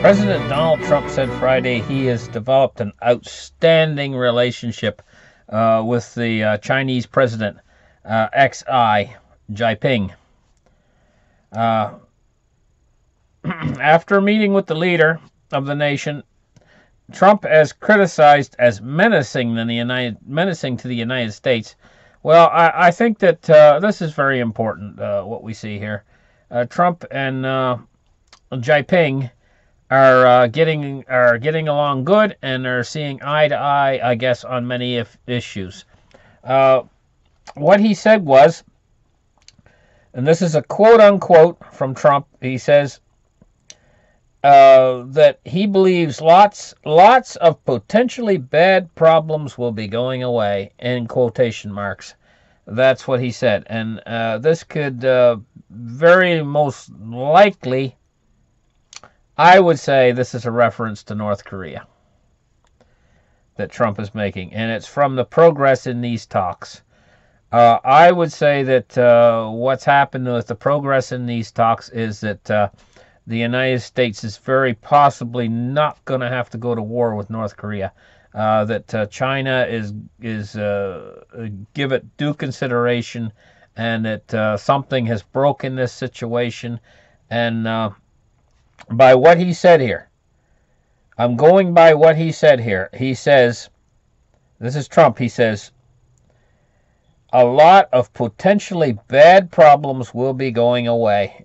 President Donald Trump said Friday he has developed an outstanding relationship with the Chinese President Xi Jinping. Uh, After meeting with the leader of the nation, Trump is criticized as menacing to the United States. Well, I think that this is very important. What we see here, Trump and Jinping are getting along good and are seeing eye to eye, I guess, on many issues. Uh, what he said was, and this is a quote unquote from Trump. He says that he believes lots of potentially bad problems will be going away, in quotation marks. That's what he said, and this could very most likely, I would say, this is a reference to North Korea that Trump is making, and it's from the progress in these talks. I would say that what's happened with the progress in these talks is that the United States is very possibly not going to have to go to war with North Korea. That China is give it due consideration, and that something has broken this situation. And by what he said here, I'm going by what he said here. He says, this is Trump. He says, a lot of potentially bad problems will be going away,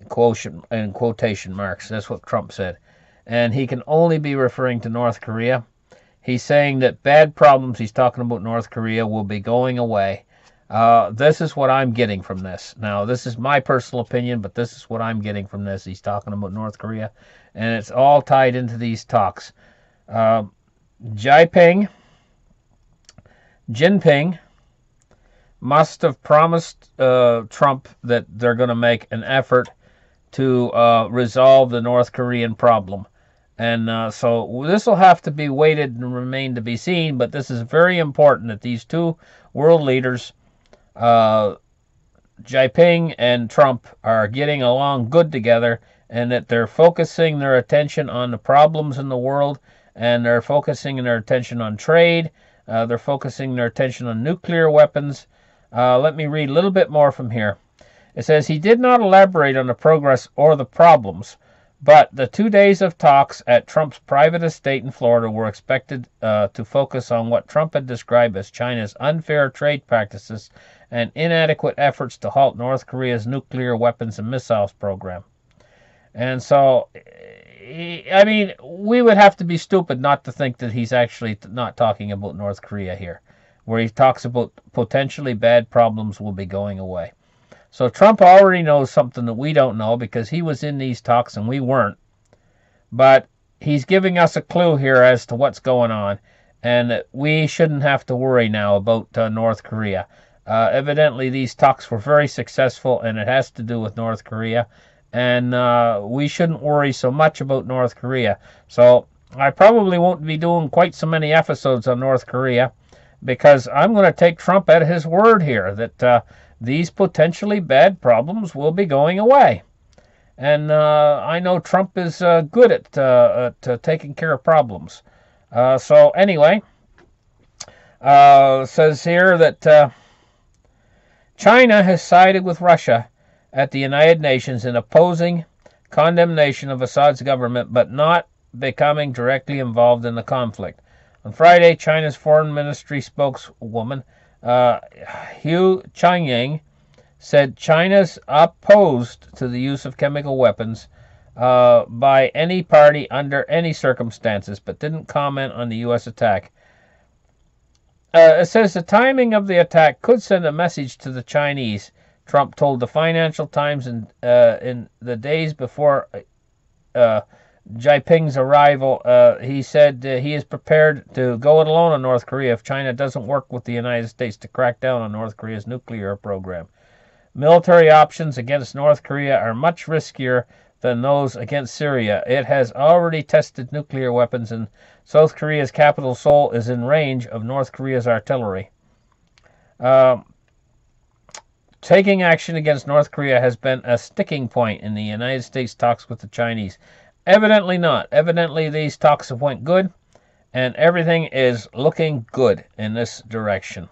in quotation marks. That's what Trump said. And he can only be referring to North Korea. He's saying that bad problems, he's talking about North Korea, will be going away. This is what I'm getting from this. Now, this is my personal opinion, but this is what I'm getting from this. He's talking about North Korea, and it's all tied into these talks. Jinping must have promised Trump that they're going to make an effort to resolve the North Korean problem. And so this will have to be waited and remain to be seen, but this is very important that these two world leaders, Jinping and Trump, are getting along good together, and that they're focusing their attention on the problems in the world, and they're focusing their attention on trade, they're focusing their attention on nuclear weapons. Let me read a little bit more from here. It says, he did not elaborate on the progress or the problems, but the 2 days of talks at Trump's private estate in Florida were expected to focus on what Trump had described as China's unfair trade practices and inadequate efforts to halt North Korea's nuclear weapons and missiles program. And so, I mean, we would have to be stupid not to think that he's actually not talking about North Korea here, where he talks about potentially bad problems will be going away. So Trump already knows something that we don't know because he was in these talks and we weren't. But he's giving us a clue here as to what's going on, and we shouldn't have to worry now about North Korea. Evidently, these talks were very successful, and it has to do with North Korea, and we shouldn't worry so much about North Korea. So I probably won't be doing quite so many episodes on North Korea, because I'm going to take Trump at his word here that these potentially bad problems will be going away. And I know Trump is good at taking care of problems. So anyway, says here that China has sided with Russia at the United Nations in opposing condemnation of Assad's government, but not becoming directly involved in the conflict. On Friday, China's foreign ministry spokeswoman Hu Chunying said China's opposed to the use of chemical weapons by any party under any circumstances, but didn't comment on the U.S. attack. It says the timing of the attack could send a message to the Chinese, Trump told the Financial Times in the days before Jinping's arrival. He said he is prepared to go it alone on North Korea if China doesn't work with the United States to crack down on North Korea's nuclear program. Military options against North Korea are much riskier than those against Syria. It has already tested nuclear weapons, and South Korea's capital, Seoul, is in range of North Korea's artillery. Taking action against North Korea has been a sticking point in the United States talks with the Chinese. Evidently not. Evidently these talks have went good, and everything is looking good in this direction.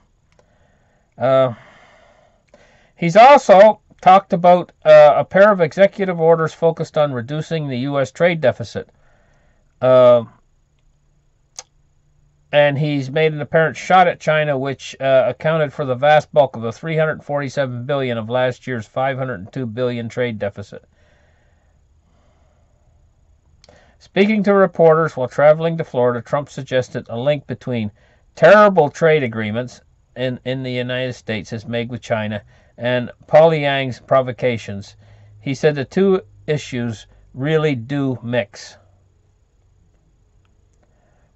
He's also talked about a pair of executive orders focused on reducing the U.S. trade deficit. And he's made an apparent shot at China, which accounted for the vast bulk of the $347 billion of last year's $502 billion trade deficit. Speaking to reporters while traveling to Florida, Trump suggested a link between terrible trade agreements in the United States has made with China and Pyongyang's provocations. He said the two issues really do mix.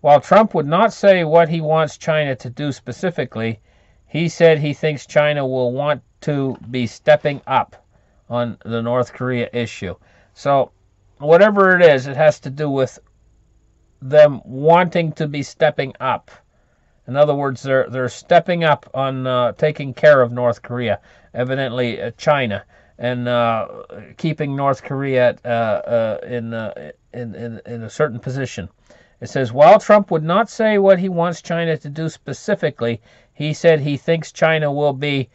While Trump would not say what he wants China to do specifically, he said he thinks China will want to be stepping up on the North Korea issue. So whatever it is, it has to do with them wanting to be stepping up. In other words, they're stepping up on taking care of North Korea, evidently China, and keeping North Korea in a certain position. It says, while Trump would not say what he wants China to do specifically, he said he thinks China will be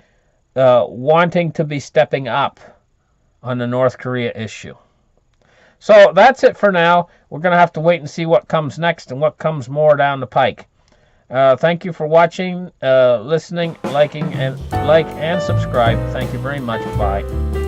wanting to be stepping up on the North Korea issue. So that's it for now. We're going to have to wait and see what comes next and what comes more down the pike. Thank you for watching, listening, liking, and subscribe. Thank you very much. Bye.